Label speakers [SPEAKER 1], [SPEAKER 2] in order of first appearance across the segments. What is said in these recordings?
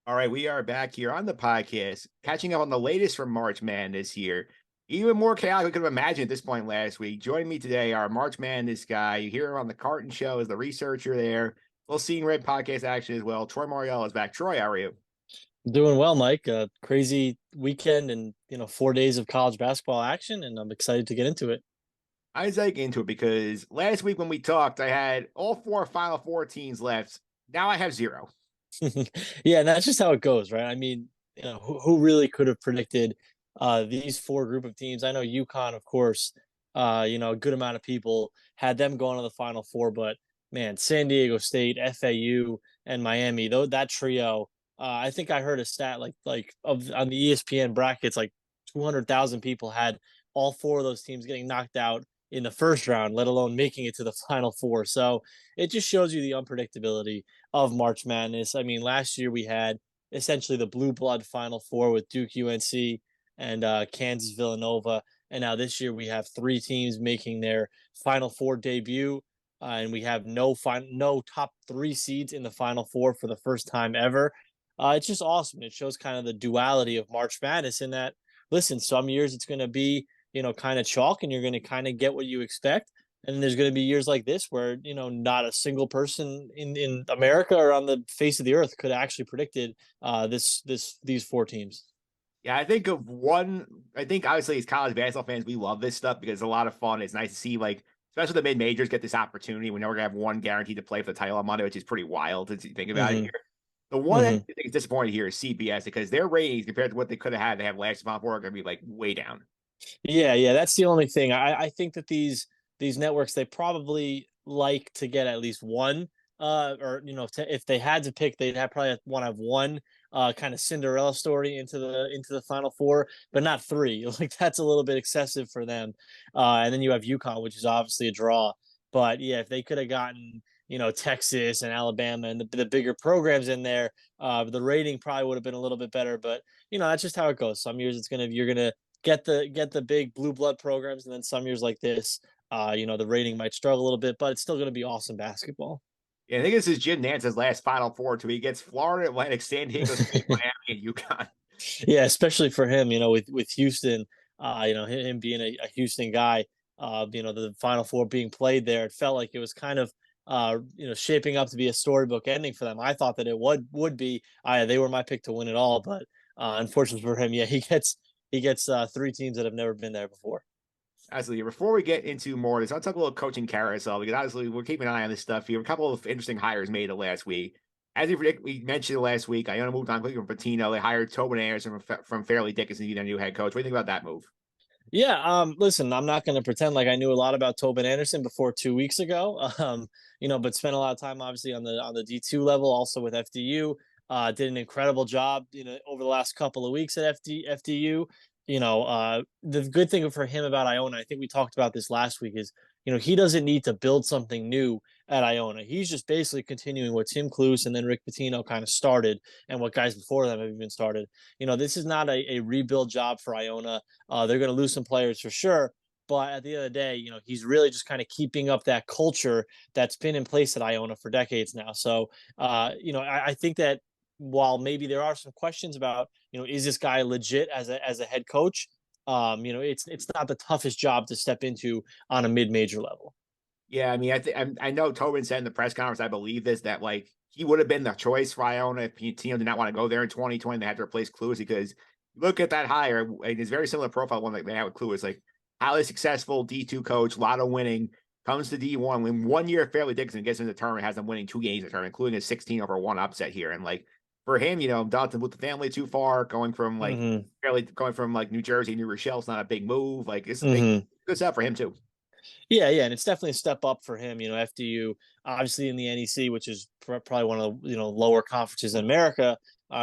[SPEAKER 1] All right, we are back here on the podcast, catching up on the latest from March Madness here. Even more chaotic we could have imagined at this point last week. Joining me today, our March Madness guy. You hear him on the Carton Show as the researcher there. Little Seeing Red podcast action as well. Troy Mauriello is back. Troy, how are you?
[SPEAKER 2] Doing well, Mike. Crazy weekend and 4 days of college basketball action, and I'm excited to get into it.
[SPEAKER 1] I was like into it because last week when we talked, I had all four Final Four teams left. Now I have zero.
[SPEAKER 2] Yeah, and that's just how it goes, right? I mean, who really could have predicted these four group of teams? I know UConn, of course, a good amount of people had them going to the Final Four, but man, San Diego State, FAU, and Miami, though that trio, I think I heard a stat like of on the ESPN brackets, like 200,000 people had all four of those teams getting knocked out in the first round, let alone making it to the Final Four. So it just shows you the unpredictability of March Madness. I mean, last year we had essentially the blue blood Final Four with Duke, UNC, and Kansas, Villanova, and now this year we have three teams making their Final Four debut, and we have no top three seeds in the Final Four for the first time ever. It's just awesome. It shows kind of the duality of March Madness in that. Listen, some years it's going to be kind of chalk, and you're going to kind of get what you expect. And there's going to be years like this where, not a single person in America or on the face of the earth could actually predicted these four teams.
[SPEAKER 1] Yeah, I think of one. I think obviously as college basketball fans, we love this stuff because it's a lot of fun. It's nice to see especially the mid majors get this opportunity. We know we're gonna have one guaranteed to play for the title on Monday, which is pretty wild to think about it
[SPEAKER 2] Mm-hmm.
[SPEAKER 1] here. The one I
[SPEAKER 2] Mm-hmm.
[SPEAKER 1] think is disappointing here is CBS because their ratings compared to what they could have had to have last month are gonna be like way down.
[SPEAKER 2] Yeah, that's the only thing. I think that these networks they probably like to get at least one, or if they had to pick, they'd have probably want to have one kind of Cinderella story into the Final Four, but not three. Like that's a little bit excessive for them. And then you have UConn, which is obviously a draw. But yeah, if they could have gotten Texas and Alabama and the bigger programs in there, the rating probably would have been a little bit better. But that's just how it goes. Some years you're gonna get the big blue blood programs, and then some years like this, the rating might struggle a little bit, but it's still going to be awesome basketball.
[SPEAKER 1] Yeah, I think this is Jim Nance's last Final Four too. He gets Florida Atlantic, San Diego State, Miami, and UConn.
[SPEAKER 2] Yeah, especially for him, with Houston, him being a Houston guy, the Final Four being played there, it felt like it was kind of shaping up to be a storybook ending for them. I thought that it would be. They were my pick to win it all, but unfortunately for him, yeah, he gets three teams that have never been there before.
[SPEAKER 1] Absolutely. Before we get into more of this, I'll talk a little coaching carousel because obviously we're keeping an eye on this stuff here. A couple of interesting hires made the last week. As we mentioned last week, Iona moved on quickly from Patino. They hired Tobin Anderson from Fairleigh Dickinson to be their new head coach. What do you think about that move?
[SPEAKER 2] Yeah, listen, I'm not going to pretend like I knew a lot about Tobin Anderson before 2 weeks ago. But spent a lot of time obviously on the D2 level, also with FDU. Did an incredible job, over the last couple of weeks at FDU. The good thing for him about Iona, I think we talked about this last week, is he doesn't need to build something new at Iona. He's just basically continuing what Tim Cluse and then Rick Pitino kind of started, and what guys before them have even started. This is not a rebuild job for Iona. They're going to lose some players for sure. But at the end of the day, he's really just kind of keeping up that culture that's been in place at Iona for decades now. So, I think that while maybe there are some questions about, is this guy legit as a head coach? It's not the toughest job to step into on a mid-major level.
[SPEAKER 1] Yeah, I mean, I know Tobin said in the press conference, I believe this, that he would have been the choice for Iona if Pitino did not want to go there in 2020. They had to replace Clues because look at that hire. And it's very similar profile one that they have with Clues. Like highly successful D2 coach, a lot of winning, comes to D1. When 1 year Fairleigh Dickinson gets in the tournament, has them winning 2 games in the tournament, including a 16-1 upset here. And for him, not to move the family too far, going from
[SPEAKER 2] Mm-hmm.
[SPEAKER 1] New Jersey, New Rochelle, it's not a big move. It's a big
[SPEAKER 2] Mm-hmm.
[SPEAKER 1] good stuff for him too.
[SPEAKER 2] Yeah, and it's definitely a step up for him. FDU, obviously in the NEC, which is probably one of the lower conferences in America,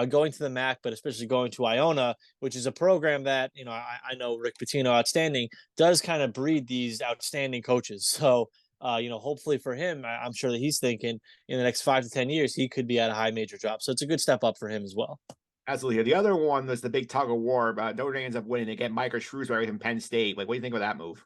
[SPEAKER 2] going to the MAC, but especially going to Iona, which is a program that I know Rick Pitino, outstanding, does kind of breed these outstanding coaches. So hopefully for him, I'm sure that he's thinking in the next 5 to 10 years he could be at a high major job. So it's a good step up for him as well.
[SPEAKER 1] Absolutely. The other one was the big tug of war. Notre Dame ends up winning. They get Micah Shrewsbury from Penn State. What do you think of that move?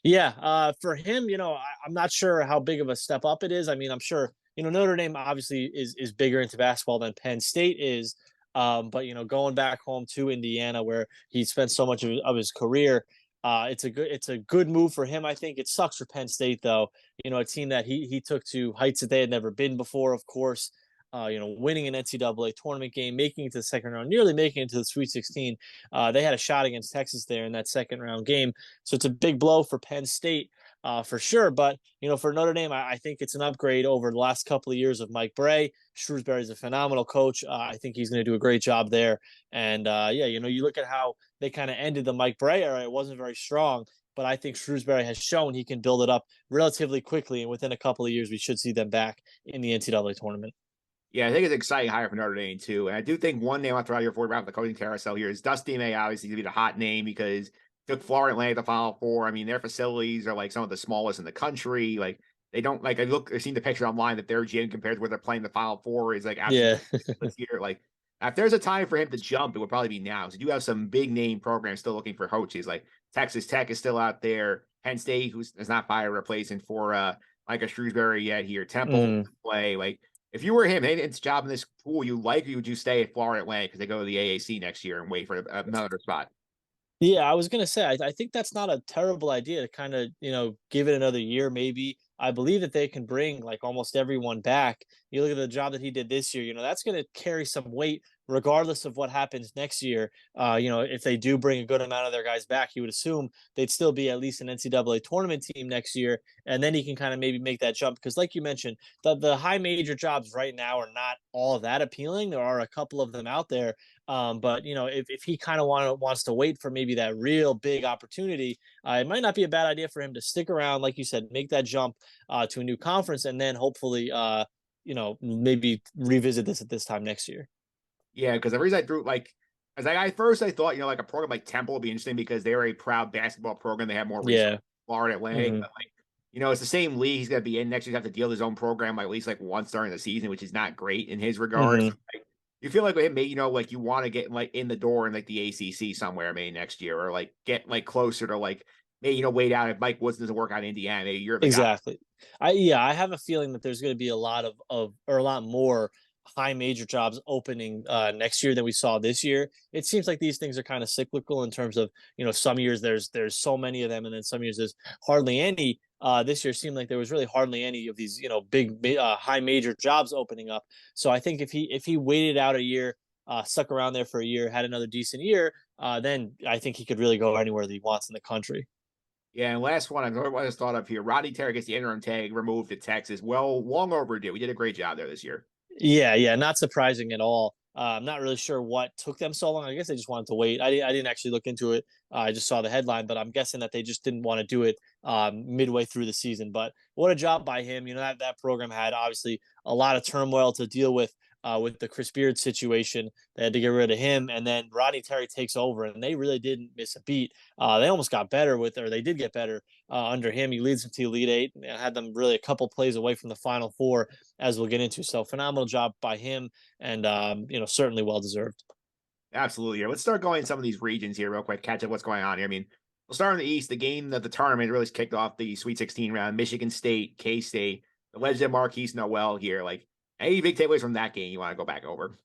[SPEAKER 2] Yeah, for him, I'm not sure how big of a step up it is. I mean, I'm sure Notre Dame obviously is bigger into basketball than Penn State is. But going back home to Indiana, where he spent so much of his career, it's a good move for him. I think it sucks for Penn State though. A team that he took to heights that they had never been before. Of course, winning an NCAA tournament game, making it to the second round, nearly making it to the Sweet 16. They had a shot against Texas there in that second round game, so it's a big blow for Penn State. For sure. But, for Notre Dame, I think it's an upgrade over the last couple of years of Mike Bray. Shrewsbury is a phenomenal coach. I think he's going to do a great job there. And yeah, you look at how they kind of ended the Mike Bray era. It wasn't very strong, but I think Shrewsbury has shown he can build it up relatively quickly. And within a couple of years, we should see them back in the NCAA tournament.
[SPEAKER 1] Yeah, I think it's an exciting hire for Notre Dame too. And I do think one name I'll throw out here before we wrap the coaching carousel here is Dusty May, obviously to be the hot name because took Florida Atlantic to Final Four. I mean, their facilities are like some of the smallest in the country. Like they don't like I've seen the picture online that their gym compared to where they're playing the Final Four is like
[SPEAKER 2] Yeah.
[SPEAKER 1] absolutely this year. Like if there's a time for him to jump, it would probably be now. So you have some big name programs still looking for coaches. Like Texas Tech is still out there. Penn State, who's not fired replacing for like a Shrewsbury yet here. Temple play. Like if you were him, hey, it's job in this pool you like, or would you stay at Florida Atlantic because they go to the AAC next year and wait for another spot?
[SPEAKER 2] Yeah, I was gonna say I think that's not a terrible idea to kind of give it another year maybe. I believe that they can bring like almost everyone back. You look at the job that he did this year, that's going to carry some weight regardless of what happens next year. If they do bring a good amount of their guys back, you would assume they'd still be at least an NCAA tournament team next year, and then he can kind of maybe make that jump because, like you mentioned, the high major jobs right now are not all that appealing. There are a couple of them out there, but if he kind of wants to wait for maybe that real big opportunity, it might not be a bad idea for him to stick around, like you said, make that jump to a new conference, and then hopefully, maybe revisit this at this time next year.
[SPEAKER 1] Yeah, because the reason I threw like, as I first I thought like a program like Temple would be interesting because they're a proud basketball program. They have more resources.
[SPEAKER 2] Yeah.
[SPEAKER 1] Florida Atlantic,
[SPEAKER 2] Mm-hmm.
[SPEAKER 1] but like it's the same league he's going to be in next year. He's have to deal with his own program like, at least like once during the season, which is not great in his regards.
[SPEAKER 2] Mm-hmm.
[SPEAKER 1] So, like, you feel like with him, like you want to get like in the door in like the ACC somewhere, maybe next year, or like get like closer to like maybe wait out if Mike Woods doesn't work out in Indiana. Maybe you're the guy.
[SPEAKER 2] Exactly. I have a feeling that there's going to be a lot or a lot more high major jobs opening next year than we saw this year. It seems like these things are kind of cyclical in terms of some years there's so many of them, and then some years there's hardly any. This year seemed like there was really hardly any of these big high major jobs opening up. So I think if he waited out a year, stuck around there for a year, had another decent year, then I think he could really go anywhere that he wants in the country.
[SPEAKER 1] Yeah, and last one, I just thought of here. Rodney Terry gets the interim tag removed to Texas. Well, long overdue. We did a great job there this year.
[SPEAKER 2] Yeah, not surprising at all. I'm not really sure what took them so long. I guess they just wanted to wait. I didn't actually look into it. I just saw the headline, but I'm guessing that they just didn't want to do it midway through the season. But what a job by him. That program had obviously a lot of turmoil to deal with the Chris Beard situation. They had to get rid of him, and then Rodney Terry takes over, and they really didn't miss a beat. They almost got better they did get better under him. He leads them to Elite Eight and had them really a couple plays away from the Final Four, as we'll get into. So phenomenal job by him, and certainly well deserved.
[SPEAKER 1] Absolutely. Here, let's start going some of these regions here real quick. Catch up what's going on here. I mean, we'll start in the East. The game that the tournament really kicked off the Sweet 16 round. Michigan State, K State, the legend Marquise Noel here. Like any big takeaways from that game you want to go back over?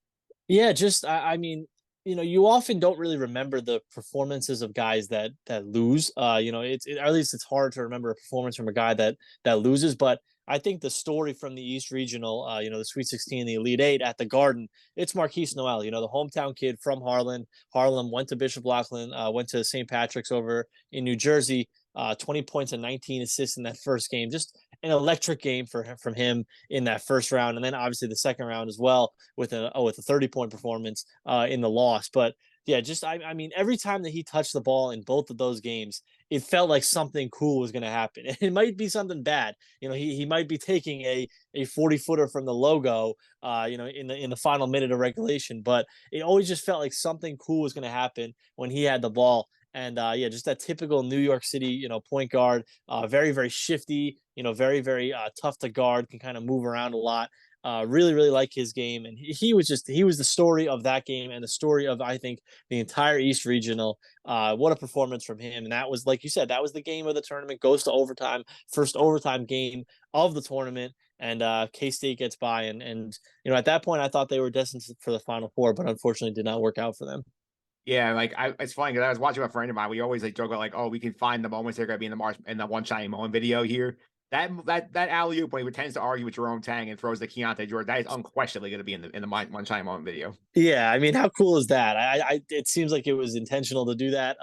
[SPEAKER 2] Yeah, just I mean, you often don't really remember the performances of guys that lose. At least it's hard to remember a performance from a guy that loses. But I think the story from the East Regional, the Sweet 16, the Elite Eight at the Garden, it's Marquise Noel. The hometown kid from Harlan. Harlem went to Bishop Laughlin, went to St. Patrick's over in New Jersey. 20 points and 19 assists in that first game. Just an electric game from him in that first round, and then obviously the second round as well with a 30-point performance in the loss. But yeah, just I mean, every time that he touched the ball in both of those games, it felt like something cool was going to happen. It might be something bad. He might be taking a 40-footer from the logo, in the final minute of regulation, but it always just felt like something cool was going to happen when he had the ball. And yeah, just that typical New York City, point guard, very, very shifty, very, very tough to guard, can kind of move around a lot. Really, really like his game. And he was the story of that game and the story of, I think, the entire East Regional. What a performance from him. And that was, like you said, that was the game of the tournament, goes to overtime, first overtime game of the tournament. and K-State gets by. And at that point, I thought they were destined for the Final Four, but unfortunately did not work out for them.
[SPEAKER 1] Yeah, like it's funny because I was watching with a friend of mine. We always like joke about like, oh, we can find the moments they're gonna be in the one shining moment video here. That alley oop when he pretends to argue with Jerome Tang and throws the Keontae George, that is unquestionably gonna be in the one shining moment video.
[SPEAKER 2] Yeah, I mean, how cool is that? It seems like it was intentional to do that.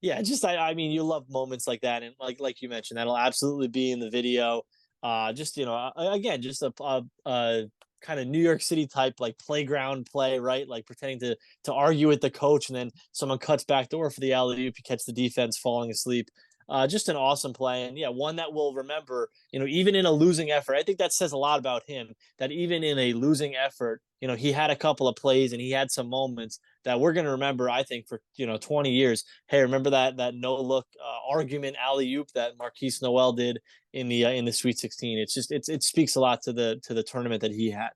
[SPEAKER 2] Yeah, just I mean, you love moments like that, and like you mentioned, that'll absolutely be in the video. Just again, just a kind of New York City type like playground play, right? Like pretending to argue with the coach, and then someone cuts back door for the alley oop. You catch the defense falling asleep. Just an awesome play, and yeah, one that we'll remember. Even in a losing effort, I think that says a lot about him. That even in a losing effort, he had a couple of plays and he had some moments that we're going to remember, I think, for 20 years. Hey, remember that no look argument alley oop that Marquise Noel did in the Sweet 16? It speaks a lot to the tournament that he had.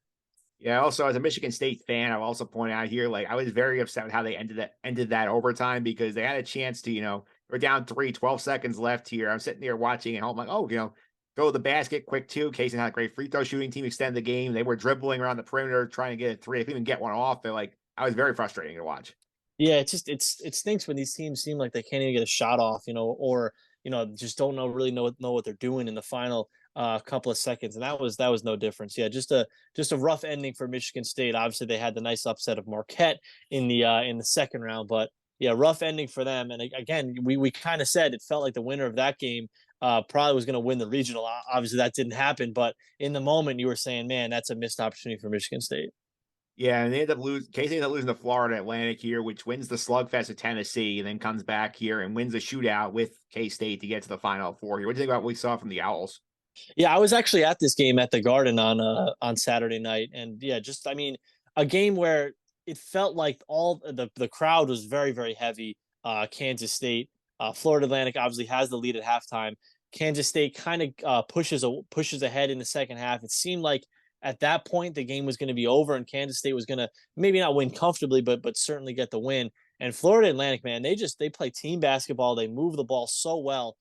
[SPEAKER 1] Yeah. Also, as a Michigan State fan, I'll also point out here, like I was very upset with how they ended that overtime because they had a chance to, we're down 12 seconds left here. I'm sitting there watching at home, like, oh, go to the basket quick too. Casey had a great free throw shooting team, extend the game. They were dribbling around the perimeter trying to get a three. They couldn't even get one off. They're like, I was very frustrating to watch.
[SPEAKER 2] Yeah, it stinks when these teams seem like they can't even get a shot off, or just don't know what they're doing in the final couple of seconds, and that was no difference. Yeah, just a rough ending for Michigan State. Obviously, they had the nice upset of Marquette in the second round, but yeah, rough ending for them. And again, we kind of said it felt like the winner of that game probably was going to win the regional. Obviously, that didn't happen, but in the moment, you were saying, man, that's a missed opportunity for Michigan State.
[SPEAKER 1] Yeah, and they ended up losing. Casey ended up losing to Florida Atlantic here, which wins the slugfest of Tennessee, and then comes back here and wins the shootout with K State to get to the Final Four here. What do you think about what we saw from the Owls?
[SPEAKER 2] Yeah, I was actually at this game at the Garden on Saturday night, and yeah, just I mean, a game where it felt like all the crowd was very very heavy. Kansas State, Florida Atlantic obviously has the lead at halftime. Kansas State kind of pushes ahead in the second half. It seemed like at that point the game was going to be over, and Kansas State was going to maybe not win comfortably, but certainly get the win. And Florida Atlantic, man, they play team basketball. They move the ball so well,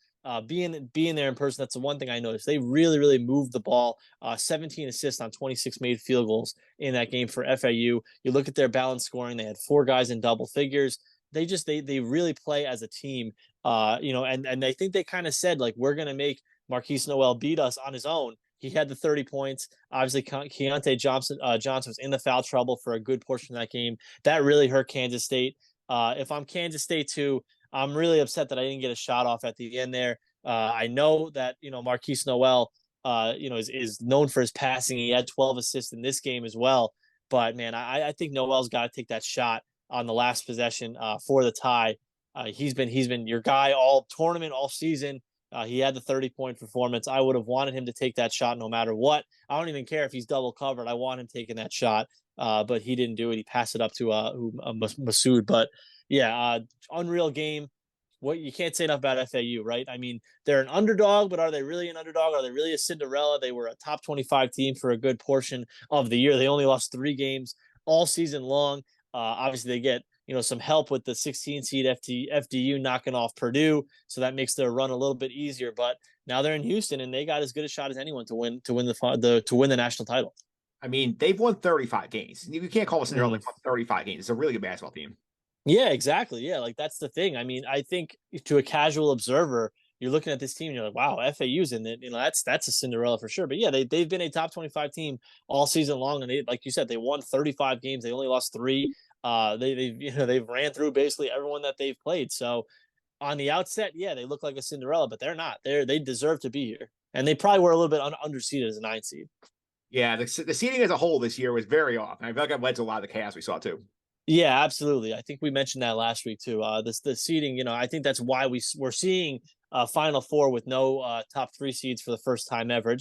[SPEAKER 2] being there in person. That's the one thing I noticed. They really really moved the ball. 17 assists on 26 made field goals in that game for FAU. You look at their balance scoring. They had four guys in double figures. They really play as a team. And I think they kind of said like we're gonna make Marquise Noel beat us on his own. He had the 30 points. Obviously, Keontae Johnson was in the foul trouble for a good portion of that game. That really hurt Kansas State. If I'm Kansas State too, I'm really upset that I didn't get a shot off at the end there. I know that Marquise Noel, is known for his passing. He had 12 assists in this game as well. But man, I think Noel's got to take that shot on the last possession for the tie. He's been your guy all tournament, all season. He had the 30-point performance. I would have wanted him to take that shot no matter what. I don't even care if he's double covered. I want him taking that shot, but he didn't do it. He passed it up to Masood. But yeah, unreal game. What you can't say enough about FAU, right? I mean, they're an underdog, but are they really an underdog? Are they really a Cinderella? They were a top 25 team for a good portion of the year. They only lost 3 games all season long. Obviously, they get some help with the 16 seed FDU knocking off Purdue, so that makes their run a little bit easier. But now they're in Houston, and they got as good a shot as anyone to win the national title.
[SPEAKER 1] I mean, they've won 35 games. You can't call us Cinderella.
[SPEAKER 2] Mm-hmm.
[SPEAKER 1] They've won 35 games. It's a really good basketball team.
[SPEAKER 2] Yeah, exactly. Yeah, like that's the thing. I mean, I think to a casual observer, you're looking at this team and you're like, wow, FAU's in it. That's a Cinderella for sure. But yeah, they've been a top 25 team all season long, and they, like you said, they won 35 games. They only lost 3. They've ran through basically everyone that they've played. So on the outset, yeah, they look like a Cinderella, but they're not. They deserve to be here, and they probably were a little bit underseeded as a 9 seed.
[SPEAKER 1] Yeah, the seeding as a whole this year was very off. And I feel like it led to a lot of the chaos we saw too.
[SPEAKER 2] Yeah, absolutely. I think we mentioned that last week too. The seeding, I think that's why we're seeing Final Four with no top 3 seeds for the first time ever.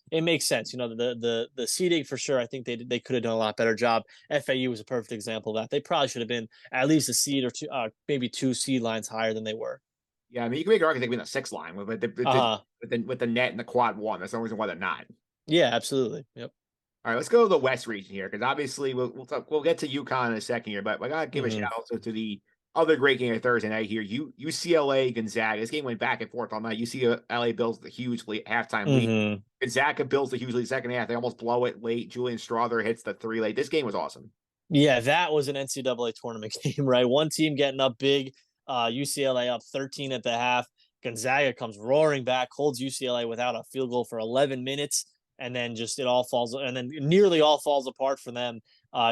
[SPEAKER 2] It makes sense. The seeding for sure. I think they could have done a lot better job. FAU was a perfect example of that. They probably should have been at least a seed or two, maybe 2 seed lines higher than they were.
[SPEAKER 1] Yeah, I mean, you can make an argument they win the 6 line with the net and the quad one. That's the only reason why they're not.
[SPEAKER 2] Yeah, absolutely. Yep.
[SPEAKER 1] All right, let's go to the West region here because obviously we'll get to UConn in a second here, but I gotta give a shout out to the other great game of Thursday night here. UCLA Gonzaga. This game went back and forth all night. UCLA builds the huge halftime lead.
[SPEAKER 2] Mm-hmm.
[SPEAKER 1] Gonzaga builds the huge lead second half. They almost blow it late. Julian Strother hits the three late. This game was awesome.
[SPEAKER 2] Yeah, that was an NCAA tournament game, right? One team getting up big, UCLA up 13 at the half. Gonzaga comes roaring back, holds UCLA without a field goal for 11 minutes, and then just it all falls, and then nearly all falls apart for them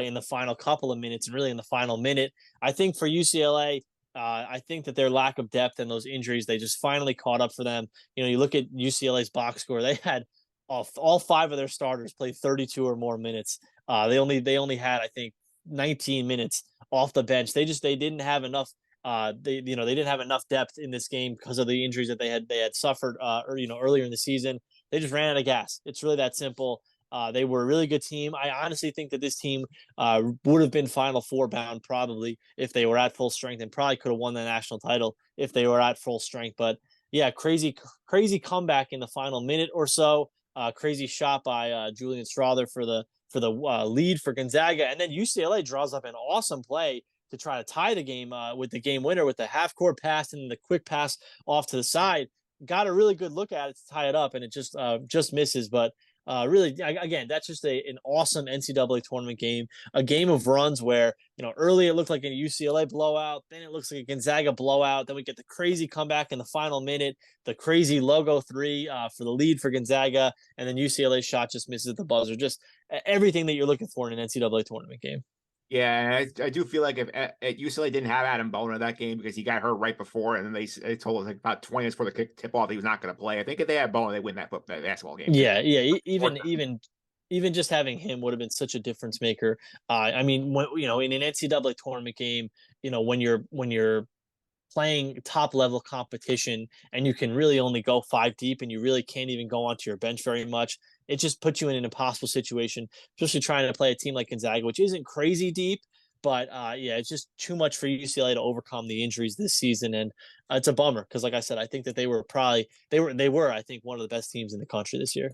[SPEAKER 2] in the final couple of minutes, and really in the final minute. I think for UCLA, I think that their lack of depth and those injuries, they just finally caught up for them. You know, you look at UCLA's box score; they had all five of their starters play 32 or more minutes. They only had, I think, 19 minutes off the bench. They didn't have enough. They didn't have enough depth in this game because of the injuries that they had suffered earlier in the season. They just ran out of gas. It's really that simple. They were a really good team. I honestly think that this team would have been Final Four bound probably if they were at full strength, and probably could have won the national title if they were at full strength. But yeah, crazy comeback in the final minute or so. Crazy shot by Julian Strother for the lead for Gonzaga, and then UCLA draws up an awesome play to try to tie the game with the game winner with the half court pass and the quick pass off to the side. Got a really good look at it to tie it up, and it just misses. But really, again, that's just an awesome NCAA tournament game, a game of runs where, early it looked like a UCLA blowout, then it looks like a Gonzaga blowout, then we get the crazy comeback in the final minute, the crazy logo three for the lead for Gonzaga, and then UCLA's shot just misses at the buzzer. Just everything that you're looking for in an NCAA tournament game.
[SPEAKER 1] Yeah, I do feel like if at UCLA didn't have Adam Bona that game because he got hurt right before, and then they told us like about 20 minutes before the tip off he was not going to play. I think if they had Bona, they win that basketball game.
[SPEAKER 2] Yeah. Even just having him would have been such a difference maker. I mean, in an NCAA tournament game, when you're playing top level competition and you can really only go five deep and you really can't even go onto your bench very much, it just puts you in an impossible situation, especially trying to play a team like Gonzaga, which isn't crazy deep. But yeah, it's just too much for UCLA to overcome the injuries this season, and it's a bummer because, like I said, I think that they were I think one of the best teams in the country this year.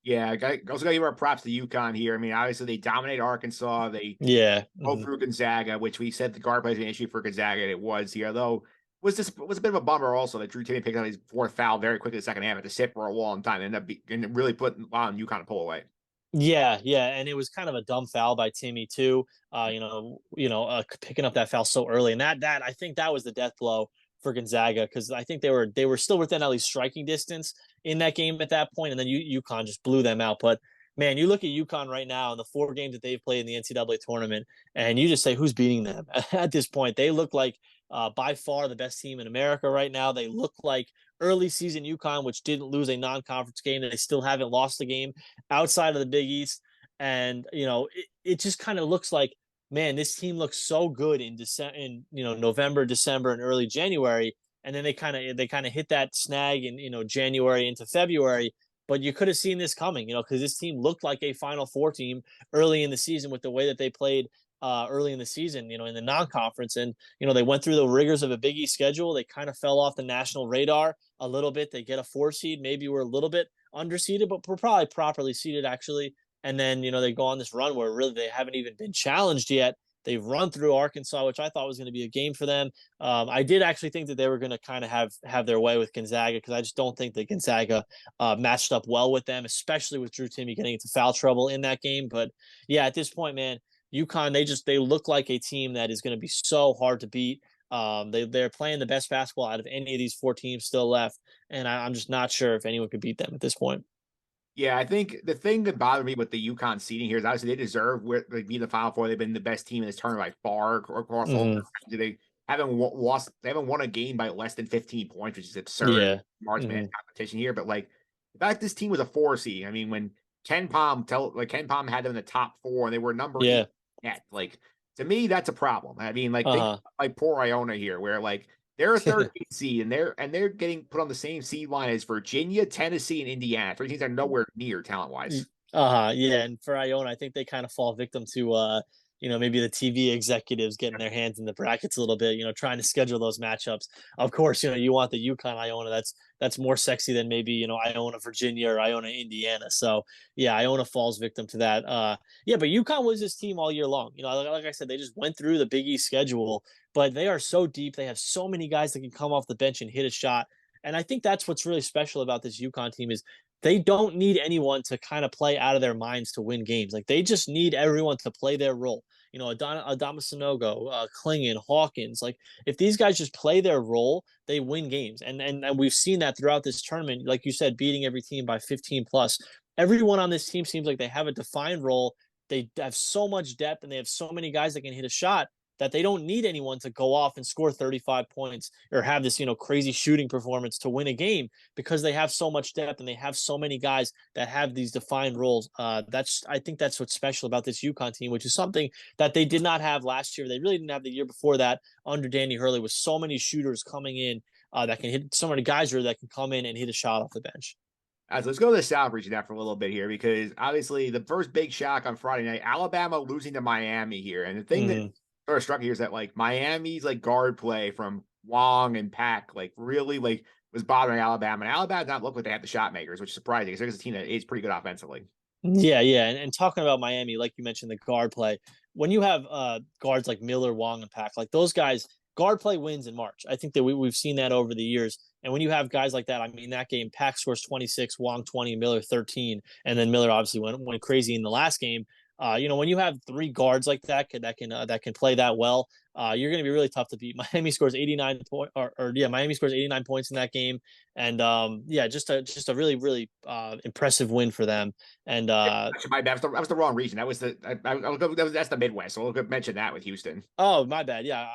[SPEAKER 1] Yeah, I also got to give our props to UConn here. I mean, obviously they dominate Arkansas. They
[SPEAKER 2] Yeah.
[SPEAKER 1] go through Gonzaga, which we said the guard play is an issue for Gonzaga, and it was here. Though was a bit of a bummer also that Drew Timme picked up his fourth foul very quickly in the second half at the sit for a long time, and really put on UConn to pull away.
[SPEAKER 2] Yeah, and it was kind of a dumb foul by Timmy too. Picking up that foul so early, and that I think that was the death blow for Gonzaga, because I think they were still within at least striking distance in that game at that point, and then UConn just blew them out. But man, you look at UConn right now in the 4 games that they've played in the NCAA tournament, and you just say who's beating them at this point. They look like by far the best team in America right now. They look like early season UConn, which didn't lose a non-conference game, and they still haven't lost a game outside of the Big East. And it just kind of looks like, man, this team looks so good in November, December, and early January, and then they kind of hit that snag in January into February. But you could have seen this coming, because this team looked like a Final Four team early in the season with the way that they played early in the season, in the non-conference. And, they went through the rigors of a Big East schedule. They kind of fell off the national radar a little bit. They get a 4 seed. Maybe we're a little bit underseeded, but we're probably properly seeded, actually. And then, they go on this run where really they haven't even been challenged yet. They've run through Arkansas, which I thought was going to be a game for them. I did actually think that they were going to kind of have their way with Gonzaga, because I just don't think that Gonzaga matched up well with them, especially with Drew Timme getting into foul trouble in that game. But yeah, at this point, man, UConn, they look like a team that is going to be so hard to beat. They're playing the best basketball out of any of these 4 teams still left, and I'm just not sure if anyone could beat them at this point.
[SPEAKER 1] Yeah, I think the thing that bothered me with the UConn seeding here is obviously they deserve where they be in the Final Four. They've been the best team in this tournament by far across all. They haven't lost. They haven't won a game by less than 15 points, which is absurd.
[SPEAKER 2] Yeah.
[SPEAKER 1] March Madness competition here, but like the fact this team was a 4 seed. I mean, when Ken Palm had them in the top 4 and they were number 8 net, like to me that's a problem. I mean, like think like poor Iona here, where like they're a 13 seed and they're getting put on the same seed line as Virginia, Tennessee, and Indiana. 3 teams are nowhere near talent wise.
[SPEAKER 2] Yeah, and for Iona, I think they kind of fall victim to maybe the TV executives getting their hands in the brackets a little bit, trying to schedule those matchups. Of course, you want the UConn Iona. That's more sexy than maybe, Iona Virginia or Iona Indiana. So yeah, Iona falls victim to that. Yeah, but UConn was this team all year long. Like I said, they just went through the Big East schedule, but they are so deep. They have so many guys that can come off the bench and hit a shot. And I think that's what's really special about this UConn team is they don't need anyone to kind of play out of their minds to win games. Like they just need everyone to play their role. Adama Sanogo, Klingon, Hawkins. Like if these guys just play their role, they win games. And we've seen that throughout this tournament. Like you said, beating every team by 15 plus. Everyone on this team seems like they have a defined role. They have so much depth and they have so many guys that can hit a shot that they don't need anyone to go off and score 35 points or have this, crazy shooting performance to win a game because they have so much depth and they have so many guys that have these defined roles. I think that's what's special about this UConn team, which is something that they did not have last year. They really didn't have the year before that under Danny Hurley with so many shooters coming in that can hit, so many guys that can come in and hit a shot off the bench.
[SPEAKER 1] So let's go to the South region now for a little bit here, because obviously the first big shock on Friday night, Alabama losing to Miami here. And the thing that sort of struck me here is that like Miami's like guard play from Wong and Pack like really like was bothering Alabama. And Alabama did not look like they had the shot makers, which is surprising because it's a team that is pretty good offensively.
[SPEAKER 2] Yeah, yeah. And talking about Miami, like you mentioned, the guard play, when you have guards like Miller, Wong, and Pack, like those guys, guard play wins in March. I think that we've seen that over the years. And when you have guys like that, I mean, that game, Pack scores 26, Wong 20, Miller 13, and then Miller obviously went crazy in the last game. When you have three guards like that that can play that well, you're going to be really tough to beat. Miami scores 89 Miami scores 89 points in that game, and just a really really impressive win for them. And
[SPEAKER 1] my bad, that was the wrong region. That was that's the Midwest. So we'll mention that with Houston.
[SPEAKER 2] Oh, my bad. Yeah,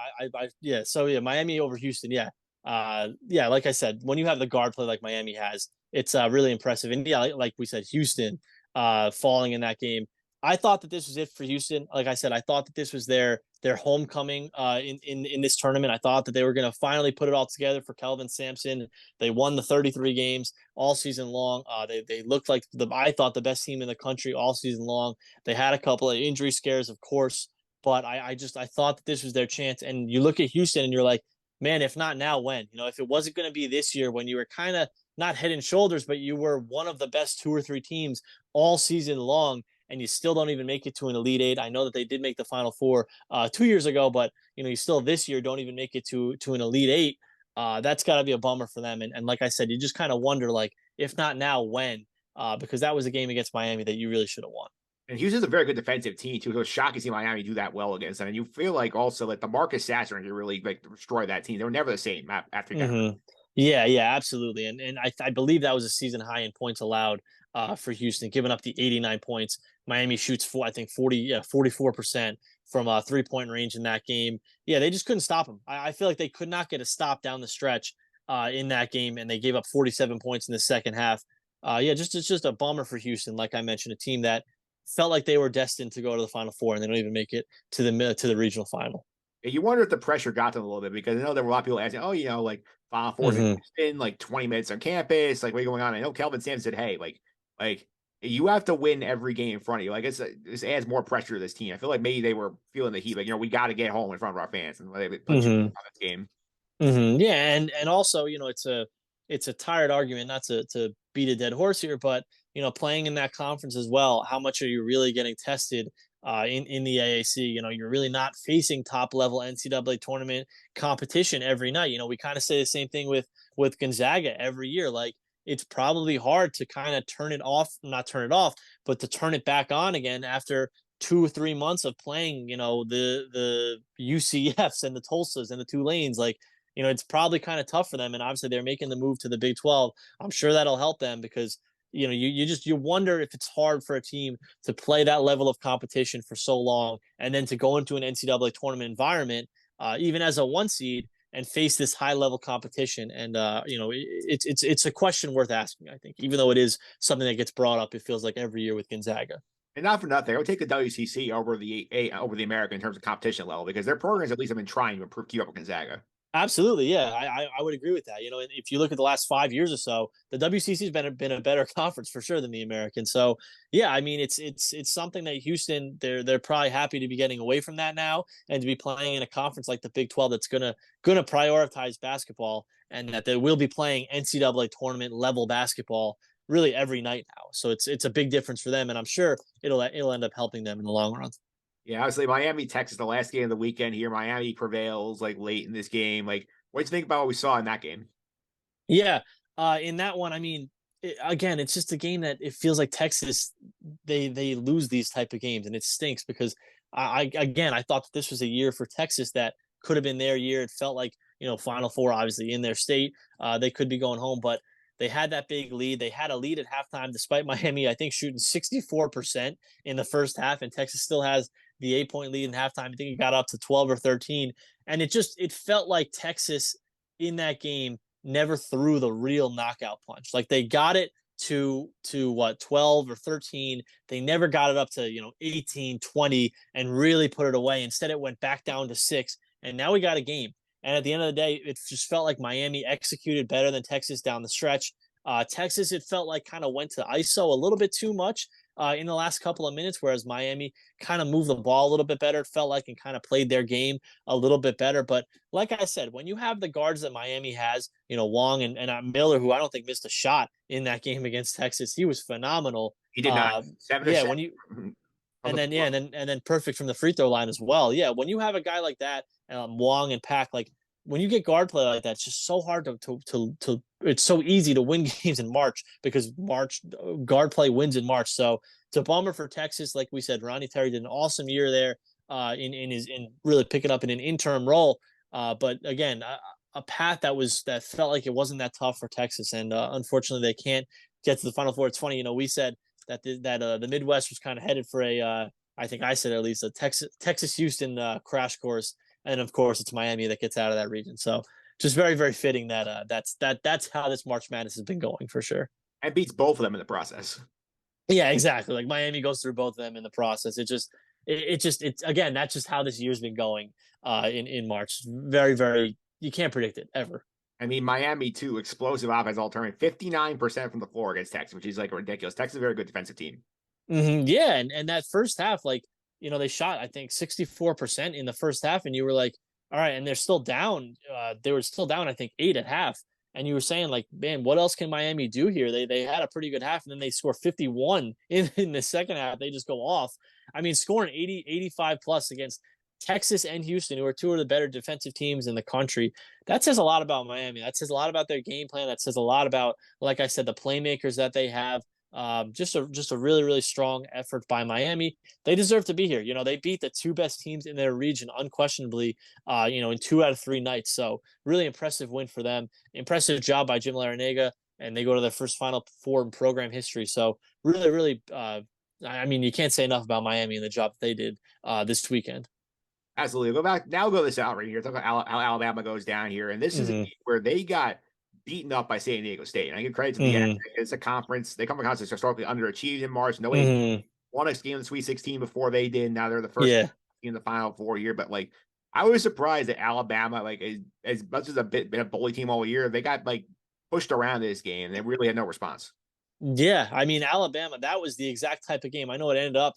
[SPEAKER 2] yeah. So yeah, Miami over Houston. Yeah, like I said, when you have the guard play like Miami has, it's really impressive. And yeah, like we said, Houston falling in that game. I thought that this was it for Houston. Like I said, I thought that this was their homecoming in this tournament. I thought that they were going to finally put it all together for Kelvin Sampson. They won the 33 games all season long. They looked like I thought the best team in the country all season long. They had a couple of injury scares, of course, but I thought that this was their chance. And you look at Houston and you're like, man, if not now, when? If it wasn't going to be this year, when you were kind of not head and shoulders, but you were one of the best two or three teams all season long, and you still don't even make it to an Elite Eight. I know that they did make the Final Four 2 years ago, but you still this year don't even make it to an Elite Eight. That's got to be a bummer for them. And like I said, you just kind of wonder, like, if not now, when? Because that was a game against Miami that you really should have won.
[SPEAKER 1] And Houston's a very good defensive team too. So it's shocking to see Miami do that well against them. And you feel like also like the Marcus Sasser can really like destroy that team. They were never the same after that.
[SPEAKER 2] Yeah, absolutely. And I believe that was a season high in points allowed for Houston, giving up the 89 points. Miami shoots 44% from 3-point range in that game. Yeah, they just couldn't stop them. I feel like they could not get a stop down the stretch in that game, and they gave up 47 points in the second half. It's just a bummer for Houston. Like I mentioned, a team that felt like they were destined to go to the Final Four, and they don't even make it to the regional final.
[SPEAKER 1] You wonder if the pressure got them a little bit, because I know there were a lot of people asking, "Oh, like Final Four in Houston, like 20 minutes on campus, like what's going on?" I know Kelvin Sampson said, "Hey, like you have to win every game in front of you." Like this adds more pressure to this team. I feel like maybe they were feeling the heat, like we got to get home in front of our fans, and they put you on this game.
[SPEAKER 2] Yeah, and also it's a tired argument, not to beat a dead horse here, but playing in that conference as well, how much are you really getting tested in the AAC? You're really not facing top level NCAA tournament competition every night. We kind of say the same thing with Gonzaga every year. Like it's probably hard to kind of not turn it off, but to turn it back on again after 2 or 3 months of playing, the UCFs and the Tulsas and the Tulanes. Like, it's probably kind of tough for them. And obviously they're making the move to the Big 12. I'm sure that'll help them because, you wonder if it's hard for a team to play that level of competition for so long and then to go into an NCAA tournament environment, even as a 1 seed, and face this high level competition. And, it's a question worth asking, I think, even though it is something that gets brought up, it feels like every year with Gonzaga.
[SPEAKER 1] And not for nothing, I would take the WCC over the American in terms of competition level, because their programs at least have been trying to keep up with Gonzaga.
[SPEAKER 2] Absolutely, yeah, I would agree with that. You know, if you look at the last 5 years or so, the WCC's been a better conference for sure than the American. So yeah, I mean, it's something that Houston they're probably happy to be getting away from that now and to be playing in a conference like the Big 12 that's gonna prioritize basketball and that they will be playing NCAA tournament level basketball really every night now. So it's a big difference for them, and I'm sure it'll end up helping them in the long run.
[SPEAKER 1] Yeah, obviously Miami, Texas, the last game of the weekend here. Miami prevails like late in this game. Like, what do you think about what we saw in that game?
[SPEAKER 2] Yeah, in that one, I mean, again, it's just a game that it feels like Texas they lose these type of games, and it stinks because I thought that this was a year for Texas that could have been their year. It felt like Final Four, obviously in their state, they could be going home, but they had that big lead. They had a lead at halftime, despite Miami, I think, shooting 64% in the first half, and Texas still has the 8 point lead in halftime. I think it got up to 12 or 13, and it felt like Texas in that game never threw the real knockout punch. Like they got it to what 12 or 13. They never got it up to 18, 20 and really put it away. Instead it went back down to 6 and now we got a game. And at the end of the day, it just felt like Miami executed better than Texas down the stretch. Texas, it felt like kind of went to ISO a little bit too much in the last couple of minutes, whereas Miami kind of moved the ball a little bit better. It felt like and kind of played their game a little bit better. But like I said, when you have the guards that Miami has, Wong and Miller, who I don't think missed a shot in that game against Texas, he was phenomenal.
[SPEAKER 1] He did not 7 or
[SPEAKER 2] Yeah,
[SPEAKER 1] 7
[SPEAKER 2] when you
[SPEAKER 1] from
[SPEAKER 2] and
[SPEAKER 1] the
[SPEAKER 2] then
[SPEAKER 1] floor.
[SPEAKER 2] and then perfect from the free throw line as well. Yeah, when you have a guy like that, Wong and Pack, like when you get guard play like that, it's just so hard to it's so easy to win games in March because March guard play wins in March. So it's a bummer for Texas. Like we said, Ronnie Terry did an awesome year there in really picking up in an interim role. But again, a path that felt like it wasn't that tough for Texas, and unfortunately they can't get to the Final Four. It's funny, we said that the Midwest was kind of headed for I think I said at least a Texas Houston crash course, and of course it's Miami that gets out of that region. So just very very fitting that that's how this March Madness has been going for sure.
[SPEAKER 1] And beats both of them in the process.
[SPEAKER 2] Yeah, exactly. Like Miami goes through both of them in the process. It's again that's just how this year's been going in March. Very very you can't predict it ever.
[SPEAKER 1] I mean, Miami too, explosive offense alternate, 59% from the floor against Texas, which is like ridiculous. Texas is a very good defensive team.
[SPEAKER 2] Yeah, and that first half, like they shot I think 64% in the first half, and you were like, all right, and they're still down. They were still down, I think 8 at half, and you were saying like, man, what else can Miami do here? They had a pretty good half, and then they score 51 in the second half. They just go off. I mean, scoring 80, 85 plus against Texas and Houston, who are two of the better defensive teams in the country. That says a lot about Miami. That says a lot about their game plan. That says a lot about, like I said, the playmakers that they have. Just a really really strong effort by Miami. They deserve to be here. They beat the two best teams in their region unquestionably. In 2 out of 3 nights. So really impressive win for them. Impressive job by Jim Larinaga, and they go to their first Final Four in program history. So really really. I mean, you can't say enough about Miami and the job that they did this weekend.
[SPEAKER 1] Absolutely. Go back now. Go this out right here. Talk about how Alabama goes down here, and this is a
[SPEAKER 2] Mm-hmm.
[SPEAKER 1] game where they got beaten up by San Diego State. And I give credit to the end.
[SPEAKER 2] Mm-hmm.
[SPEAKER 1] It's a conference. They come from conference historically underachieved in March. Nobody
[SPEAKER 2] Mm-hmm.
[SPEAKER 1] won a game in the Sweet 16 before they did. Now they're the first
[SPEAKER 2] Yeah.
[SPEAKER 1] in the Final Four here. But like, I was surprised that Alabama, like as much as been a bully team all year, they got like pushed around this game. And they really had no response.
[SPEAKER 2] Yeah, I mean Alabama. That was the exact type of game. I know it ended up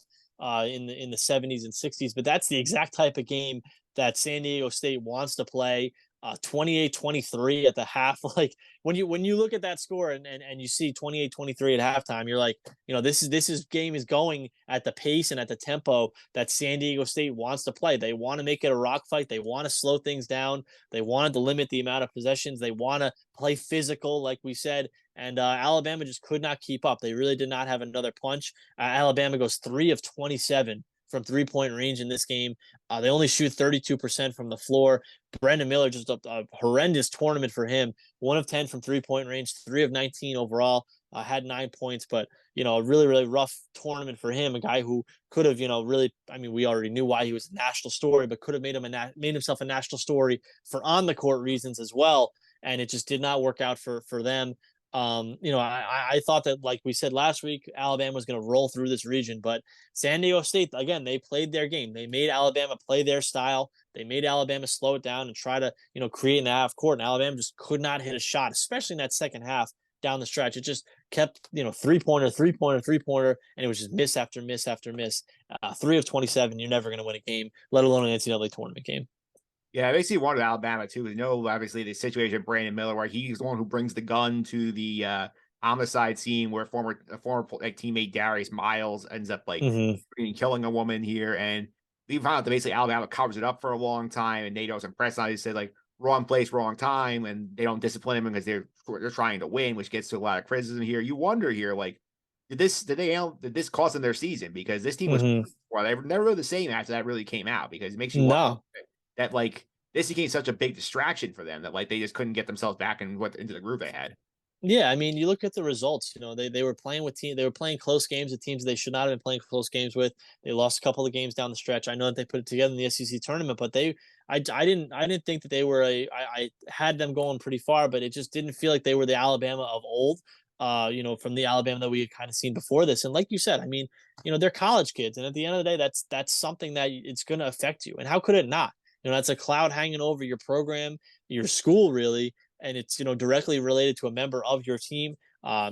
[SPEAKER 2] in the 70s and 60s, but that's the exact type of game that San Diego State wants to play. 28-23 at the half. Like when you look at that score and you see 28-23 at halftime, you're like, this game is going at the pace and at the tempo that San Diego State wants to play. They want to make it a rock fight. They want to slow things down. They wanted to limit the amount of possessions. They want to play physical, like we said. And Alabama just could not keep up. They really did not have another punch. Alabama goes 3 of 27 from 3 point range in this game. They only shoot 32% from the floor. Brandon Miller, just a horrendous tournament for him. 1 of 10 from 3 point range, 3 of 19 overall. Had 9 points, but a really really rough tournament for him. A guy who could have really. I mean, we already knew why he was a national story, but could have made himself a national story for on the court reasons as well. And it just did not work out for them. I thought that, like we said last week, Alabama was going to roll through this region, but San Diego State, again, they played their game. They made Alabama play their style. They made Alabama slow it down and try to, create an half court. And Alabama just could not hit a shot, especially in that second half down the stretch. It just kept, 3-pointer, 3-pointer, 3-pointer, and it was just miss after miss after miss. 3 of 27, you're never going to win a game, let alone an NCAA tournament game.
[SPEAKER 1] Yeah, I basically wanted Alabama too. You know, obviously the situation of Brandon Miller, where he's the one who brings the gun to the homicide scene, where a former like teammate Darius Miles ends up like killing a woman here, and we found out that basically Alabama covers it up for a long time, and NATO's impressed on it. He said like wrong place, wrong time, and they don't discipline him because they're trying to win, which gets to a lot of criticism here. You wonder here, like, did this cost them their season? Because this team was well, they were never really the same after that really came out, because it makes you wonder that like this became such a big distraction for them that like they just couldn't get themselves back into the groove they had.
[SPEAKER 2] Yeah, I mean, you look at the results. They were playing they were playing close games with teams they should not have been playing close games with. They lost a couple of games down the stretch. I know that they put it together in the SEC tournament, but I didn't think that they were I had them going pretty far, but it just didn't feel like they were the Alabama of old. From the Alabama that we had kind of seen before this. And like you said, I mean, they're college kids, and at the end of the day, that's something that it's going to affect you. And how could it not? That's a cloud hanging over your program, your school, really, and it's directly related to a member of your team.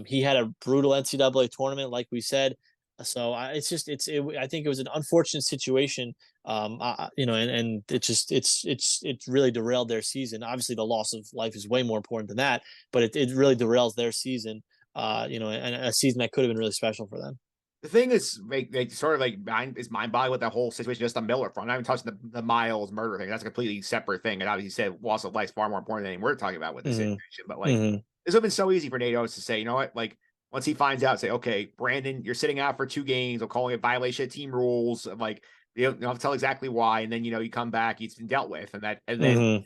[SPEAKER 2] He had a brutal NCAA tournament, like we said. So I think it was an unfortunate situation, and it really derailed their season. Obviously, the loss of life is way more important than that, but it really derails their season. And a season that could have been really special for them.
[SPEAKER 1] The thing is, sort of like mind boggling with that whole situation, just on Miller front. I'm not even touching the Miles murder thing. That's a completely separate thing. And obviously, said loss of life is far more important than we're talking about with this situation. But like, this would have been so easy for NATO to say, you know what, like once he finds out, say, okay, Brandon, you're sitting out for 2 games. I'm calling it violation of team rules. Like, you don't have to tell exactly why, and then you come back, it's been dealt with, and then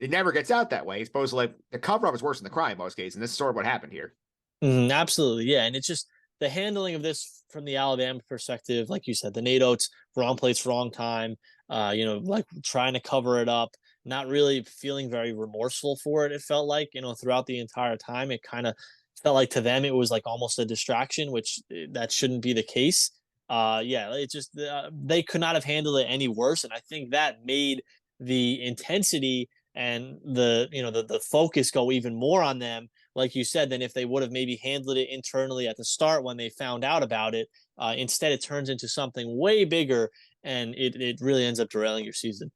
[SPEAKER 1] it never gets out that way. It's supposed to like the cover up is worse than the crime in most cases, and this is sort of what happened here.
[SPEAKER 2] Absolutely, yeah, and it's just the handling of this from the Alabama perspective, like you said, the NATO's wrong place, wrong time. Like trying to cover it up, not really feeling very remorseful for it. It felt like throughout the entire time, it kind of felt like to them it was like almost a distraction, which that shouldn't be the case. It just they could not have handled it any worse, and I think that made the intensity and the focus go even more on them, like you said, than if they would have maybe handled it internally at the start when they found out about it. Instead, it turns into something way bigger, and it really ends up derailing your season.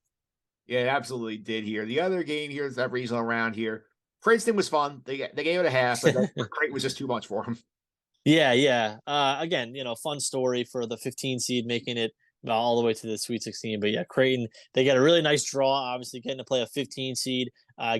[SPEAKER 1] Yeah, it absolutely did here. The other game here is that regional round here. Princeton was fun. They gave it a half, but Creighton was just too much for them.
[SPEAKER 2] Yeah. Again, fun story for the 15 seed making it all the way to the Sweet 16. But yeah, Creighton, they get a really nice draw, obviously getting to play a 15 seed,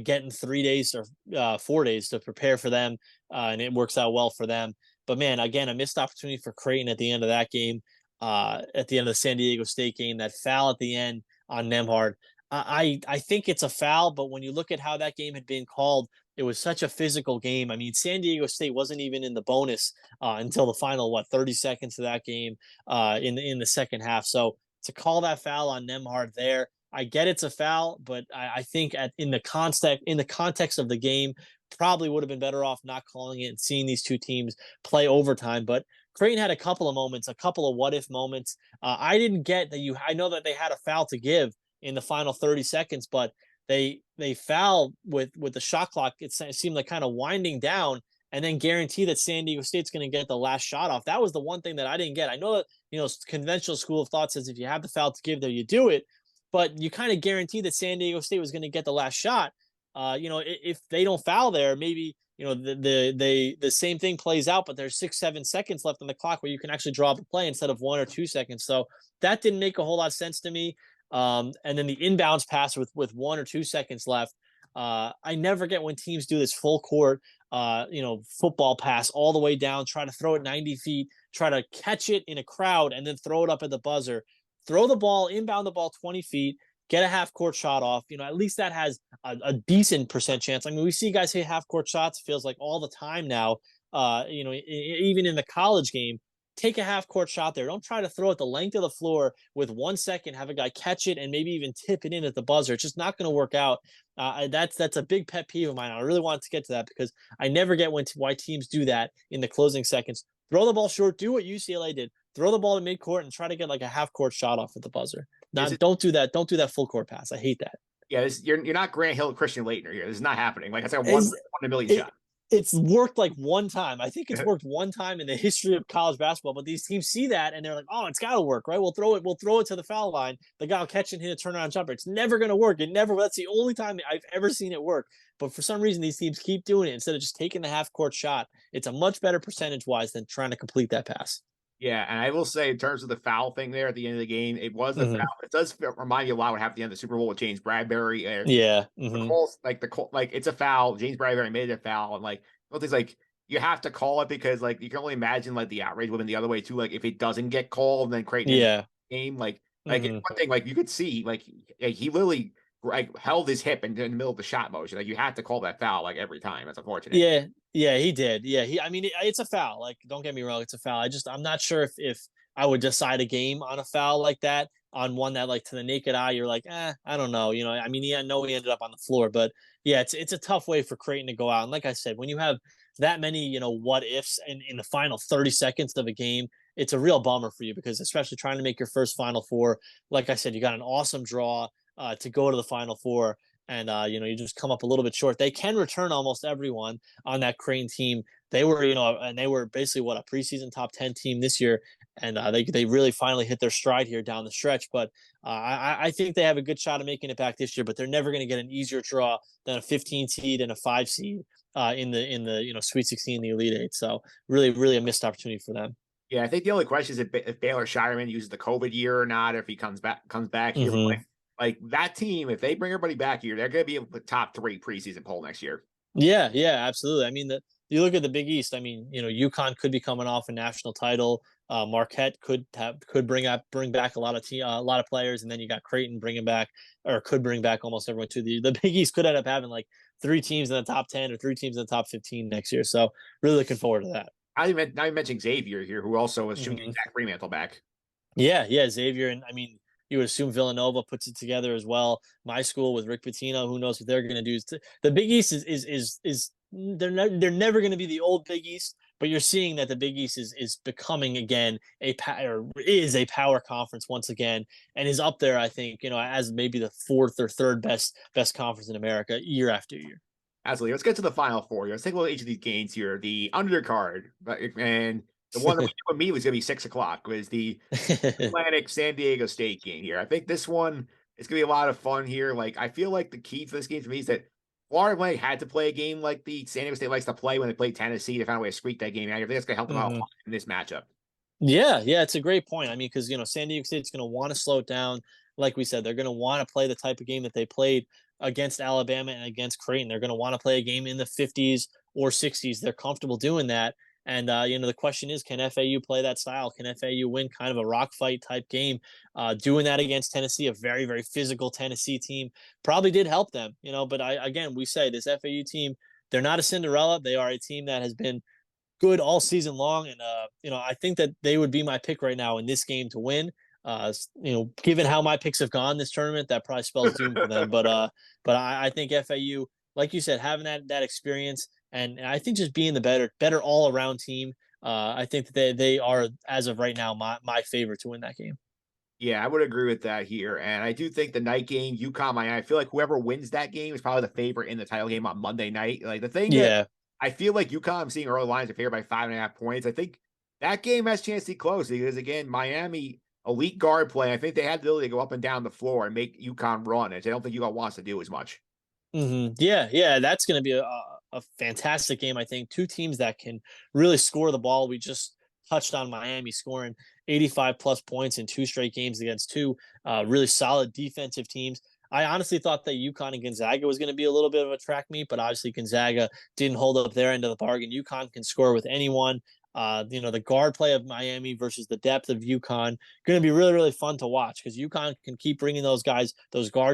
[SPEAKER 2] getting 3 days or 4 days to prepare for them, and it works out well for them. But man, again, a missed opportunity for Creighton at the end of that game, at the end of the San Diego State game, that foul at the end on Nembhard. I think it's a foul, but when you look at how that game had been called, it was such a physical game. I mean, San Diego State wasn't even in the bonus until the final 30 seconds of that game in the second half. So to call that foul on Nembhard there, I get it's a foul, but I think in the context of the game, probably would have been better off not calling it and seeing these two teams play overtime. But Creighton had a couple of moments, a couple of what if moments. I didn't get that I know that they had a foul to give in the final 30 seconds, but they foul with the shot clock. It seemed like kind of winding down, and then guarantee that San Diego State's going to get the last shot off. That was the one thing that I didn't get. I know that conventional school of thought says if you have the foul to give there, you do it, but you kind of guarantee that San Diego State was going to get the last shot. If they don't foul there, maybe the same thing plays out, but there's 6-7 seconds left on the clock where you can actually draw up a play instead of 1 or 2 seconds. So that didn't make a whole lot of sense to me. And then the inbounds pass with 1 or 2 seconds left. I never get when teams do this full court, football pass all the way down, try to throw it 90 feet, try to catch it in a crowd, and then throw it up at the buzzer. Throw the ball, inbound the ball 20 feet, get a half court shot off. At least that has a decent percent chance. I mean, we see guys hit half court shots, feels like all the time now. Even in the college game, take a half court shot there. Don't try to throw it the length of the floor with 1 second, have a guy catch it and maybe even tip it in at the buzzer. It's just not going to work out. That's a big pet peeve of mine. I really wanted to get to that because I never get why teams do that in the closing seconds. Throw the ball short. Do what UCLA did. Throw the ball to midcourt and try to get like a half court shot off at the buzzer. Don't do that. Don't do that full court pass. I hate that.
[SPEAKER 1] Yeah, you're not Grant Hill, Christian Laettner here. This is not happening. Like, that's like
[SPEAKER 2] Is
[SPEAKER 1] one in a million
[SPEAKER 2] it,
[SPEAKER 1] shot.
[SPEAKER 2] it's worked like one time. I think it's worked one time in the history of college basketball, but these teams see that and they're like, oh, it's got to work, right? We'll throw it to the foul line. The guy will catch and hit a turnaround jumper. It's never going to work. That's the only time I've ever seen it work. But for some reason, these teams keep doing it instead of just taking the half court shot. It's a much better percentage wise than trying to complete that pass.
[SPEAKER 1] Yeah, and I will say in terms of the foul thing there at the end of the game, it was the foul. It does remind you a lot what happened at the end of the Super Bowl with James Bradbury.
[SPEAKER 2] Yeah.
[SPEAKER 1] It's a foul. James Bradbury made a foul, and like things like you have to call it because like you can only imagine like the outrage would have been the other way too. Like if it doesn't get called, and then Creighton game like it's one thing like you could see like he literally like held his hip in the middle of the shot motion. Like you have to call that foul like every time. That's unfortunate.
[SPEAKER 2] Yeah, he did. Yeah, I mean, it's a foul. Like, don't get me wrong, it's a foul. I'm not sure if I would decide a game on a foul like that, on one that, like, to the naked eye, you're like, I don't know. You know, I mean, he ended up on the floor, but yeah, it's a tough way for Creighton to go out. And like I said, when you have that many, what ifs in the final 30 seconds of a game, it's a real bummer for you because especially trying to make your first Final Four, like I said, you got an awesome draw to go to the Final Four. And you just come up a little bit short. They can return almost everyone on that Creighton team. They were, and they were basically a preseason top 10 team this year, and they really finally hit their stride here down the stretch. But I think they have a good shot of making it back this year. But they're never going to get an easier draw than a 15 seed and a 5 seed in the Sweet 16, the Elite Eight. So really, really a missed opportunity for them.
[SPEAKER 1] Yeah, I think the only question is if Baylor Shireman uses the COVID year or not, or if he comes back here. Like that team, if they bring everybody back here, they're going to be in the top 3 preseason poll next year.
[SPEAKER 2] Yeah, absolutely. I mean, you look at the Big East. I mean, UConn could be coming off a national title. Marquette could bring back a lot of players, and then you got Creighton could bring back almost everyone to the Big East. Could end up having like 3 teams in the top 10 or 3 teams in the top 15 next year. So really looking forward to that.
[SPEAKER 1] Now you mentioned Xavier here, who also is shooting Zach Fremantle back.
[SPEAKER 2] Yeah, Xavier, and I mean, you would assume Villanova puts it together as well. My school with Rick Pitino, who knows what they're going to do? The Big East is they're never going to be the old Big East, but you're seeing that the Big East is becoming again a power conference once again, and is up there. I think as maybe the 4th or 3rd best conference in America year after year.
[SPEAKER 1] Absolutely. Let's get to the Final Four. Let's take a look at each of these games here. The undercard, and the one that we do immediately was going to be 6 o'clock, was the Atlantic San Diego State game here. I think this one is going to be a lot of fun here. Like, I feel like the key for this game for me is that Florida Atlantic had to play a game like the San Diego State likes to play when they played Tennessee to find a way to squeak that game out. I think that's going to help them out in this matchup.
[SPEAKER 2] Yeah, it's a great point. I mean, because San Diego State's going to want to slow it down. Like we said, they're going to want to play the type of game that they played against Alabama and against Creighton. They're going to want to play a game in the 50s or 60s. They're comfortable doing that. And, the question is, can FAU play that style? Can FAU win kind of a rock fight type game? Doing that against Tennessee, a very, very physical Tennessee team, probably did help them, but we say this FAU team, they're not a Cinderella. They are a team that has been good all season long. And, I think that they would be my pick right now in this game to win. Given how my picks have gone this tournament, that probably spells doom for them. But I think FAU, like you said, having that experience, and I think just being the better all around team, I think that they are, as of right now, my favorite to win that game.
[SPEAKER 1] Yeah, I would agree with that here. And I do think the night game, UConn, I feel like whoever wins that game is probably the favorite in the title game on Monday night. Like the thing that I feel like UConn, I'm seeing early lines are favored by 5.5 points. I think that game has a chance to be close because, again, Miami, elite guard play, I think they had the ability to go up and down the floor and make UConn run, which I don't think UConn wants to do as much.
[SPEAKER 2] Yeah, that's going to be a fantastic game. I think 2 teams that can really score the ball. We just touched on Miami scoring 85 plus points in 2 straight games against 2 really solid defensive teams. I honestly thought that UConn and Gonzaga was going to be a little bit of a track meet, but obviously Gonzaga didn't hold up their end of the bargain. UConn can score with anyone. The guard play of Miami versus the depth of UConn, going to be really, really fun to watch because UConn can keep bringing those guards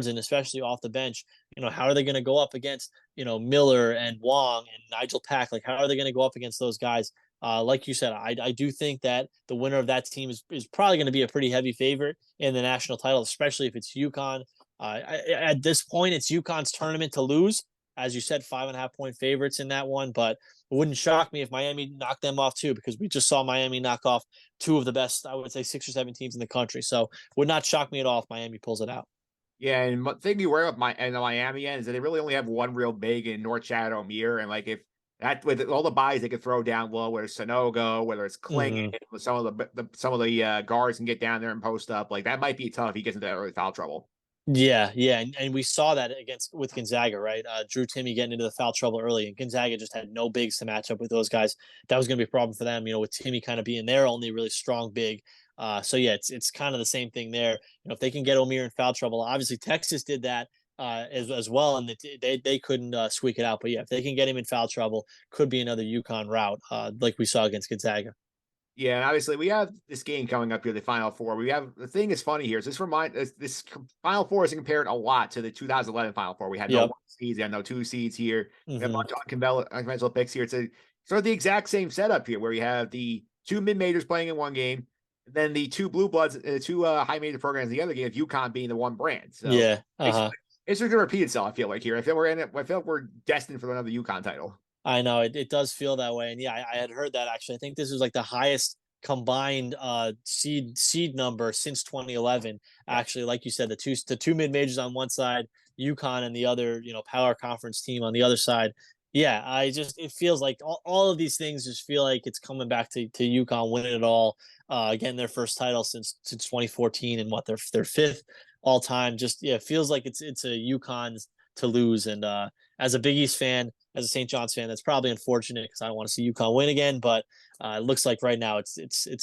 [SPEAKER 2] in, especially off the bench. How are they going to go up against, Miller and Wong and Nigel Pack? Like, how are they going to go up against those guys? Like you said, I do think that the winner of that team is probably going to be a pretty heavy favorite in the national title, especially if it's UConn. At this point, it's UConn's tournament to lose. As you said, 5.5 point favorites in that one, but it wouldn't shock me if Miami knocked them off too, because we just saw Miami knock off two of the best, I would say, 6 or 7 teams in the country. So would not shock me at all if Miami pulls it out.
[SPEAKER 1] Yeah, and the thing you worry about the Miami end is that they really only have one real big in North Shadow Mir, and like if that with all the buys they could throw down low, whether it's Sonogo, whether it's Klingon,
[SPEAKER 2] Mm-hmm.
[SPEAKER 1] some of the guards can get down there and post up. Like that might be tough if he gets into that early foul trouble.
[SPEAKER 2] Yeah, yeah, and we saw that against with Gonzaga, right? Drew Timmy getting into the foul trouble early, and Gonzaga just had no bigs to match up with those guys. That was going to be a problem for them, with Timmy kind of being their only really strong big. So yeah, it's kind of the same thing there. If they can get Omier in foul trouble, obviously Texas did that as well, and they couldn't squeak it out. But yeah, if they can get him in foul trouble, could be another UConn route, like we saw against Gonzaga.
[SPEAKER 1] Yeah, and obviously we have this game coming up here, the Final Four. We have the thing is funny here is this Final Four is compared a lot to the 2011 Final Four. We had no
[SPEAKER 2] Yep.
[SPEAKER 1] one seeds, we had no two seeds here. We have a
[SPEAKER 2] Mm-hmm.
[SPEAKER 1] bunch of unconventional picks here. It's sort of the exact same setup here, where you have the two mid majors playing in one game, and then the two blue bloods, two high major programs in the other game. Of UConn being the one brand, so
[SPEAKER 2] Yeah.
[SPEAKER 1] it's it's just gonna repeat itself. I feel like here. I feel we're in it. I feel like we're destined for another UConn title.
[SPEAKER 2] I know it does feel that way, and yeah, I had heard that actually. I think this was like the highest combined seed number since 2011.
[SPEAKER 1] Yeah.
[SPEAKER 2] Actually, like you said, the two mid majors on one side, UConn and the other, power conference team on the other side. Yeah, it feels like all of these things just feel like it's coming back to UConn winning it all, getting their first title since 2014, and what their fifth all time. Just yeah, it feels like it's a UConn to lose, and as a Big East fan, as a St. John's fan, that's probably unfortunate because I don't want to see UConn win again. But it looks like right now it's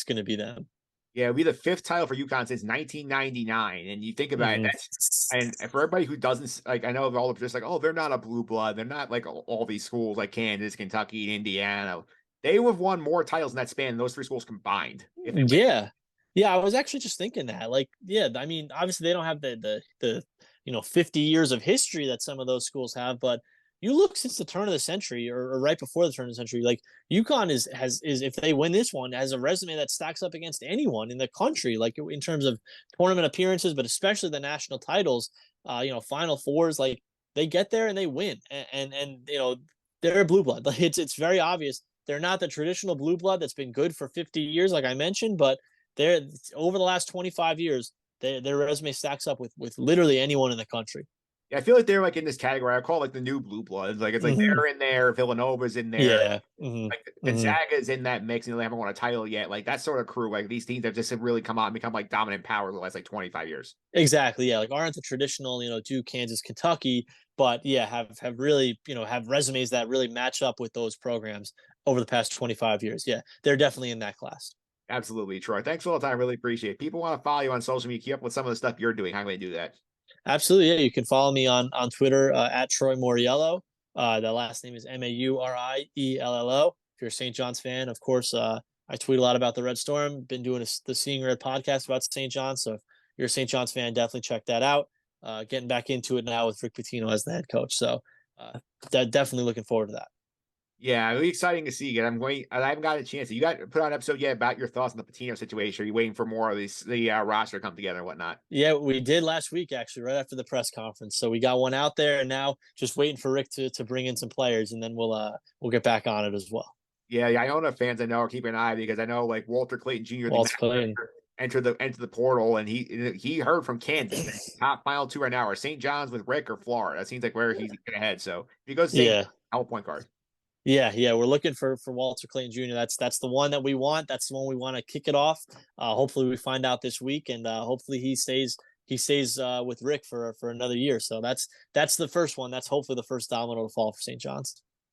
[SPEAKER 2] going to be them.
[SPEAKER 1] Yeah, it'll be the fifth title for UConn since 1999. And you think about it,
[SPEAKER 2] Mm-hmm.
[SPEAKER 1] that's and for everybody who doesn't like, I know all of just like, oh, they're not a blue blood. They're not like all these schools like Kansas, Kentucky, and Indiana. They would have won more titles in that span than those three schools combined. If it
[SPEAKER 2] Yeah, yeah. I was actually just thinking that. Like, yeah. I mean, obviously they don't have the 50 years of history that some of those schools have, but you look since the turn of the century, or right before the turn of the century, like UConn is if they win this one, has a resume that stacks up against anyone in the country, like in terms of tournament appearances, but especially the national titles. Final fours, like they get there and they win, and they're a blue blood. Like it's very obvious they're not the traditional blue blood that's been good for 50 years, like I mentioned, but they're over the last 25 years, their resume stacks up with literally anyone in the country.
[SPEAKER 1] Yeah, I feel like they're like in this category. I call it like the new blue bloods. Like it's like
[SPEAKER 2] Mm-hmm.
[SPEAKER 1] they're in there, Villanova's in there,
[SPEAKER 2] Yeah. Mm-hmm.
[SPEAKER 1] like
[SPEAKER 2] Mm-hmm.
[SPEAKER 1] Gonzaga's in that mix, and they haven't won a title yet. Like that sort of crew. Like these teams have just really come out and become like dominant powers the last like 25 years.
[SPEAKER 2] Exactly. Yeah. Like aren't the traditional, Duke, Kansas, Kentucky, but yeah, have really, have resumes that really match up with those programs over the past 25 years. Yeah. They're definitely in that class.
[SPEAKER 1] Absolutely, Troy. Thanks for all the time. Really appreciate it. People want to follow you on social media. Keep up with some of the stuff you're doing. How can they do that?
[SPEAKER 2] Absolutely. Yeah. You can follow me on Twitter at Troy Mauriello. The last name is Mauriello. If you're a St. John's fan, of course, I tweet a lot about the Red Storm. Been doing the Seeing Red podcast about St. John's. So if you're a St. John's fan, definitely check that out. Getting back into it now with Rick Pitino as the head coach. So definitely looking forward to that.
[SPEAKER 1] Yeah, really exciting to see it. I haven't got a chance. You got put on an episode yet about your thoughts on the Patino situation? Are you waiting for more of the roster to come together and whatnot?
[SPEAKER 2] Yeah, we did last week actually, right after the press conference. So we got one out there, and now just waiting for Rick to bring in some players, and then we'll get back on it as well.
[SPEAKER 1] Yeah, Iona fans I know are keeping an eye because I know like Walter Clayton Jr.
[SPEAKER 2] Walter Clayton.
[SPEAKER 1] Enter the portal, and he heard from Kansas. Top final two right now are St. John's with Rick or Florida. That seems like where he's gonna head. So if he goes St.
[SPEAKER 2] Yeah.
[SPEAKER 1] John's, point guard.
[SPEAKER 2] Yeah. We're looking for Walter Clayton Jr. That's the one that we want. That's the one we want to kick it off. Hopefully we find out this week, and hopefully he stays with Rick for another year. So that's the first one. That's hopefully the first domino to fall for St. John's.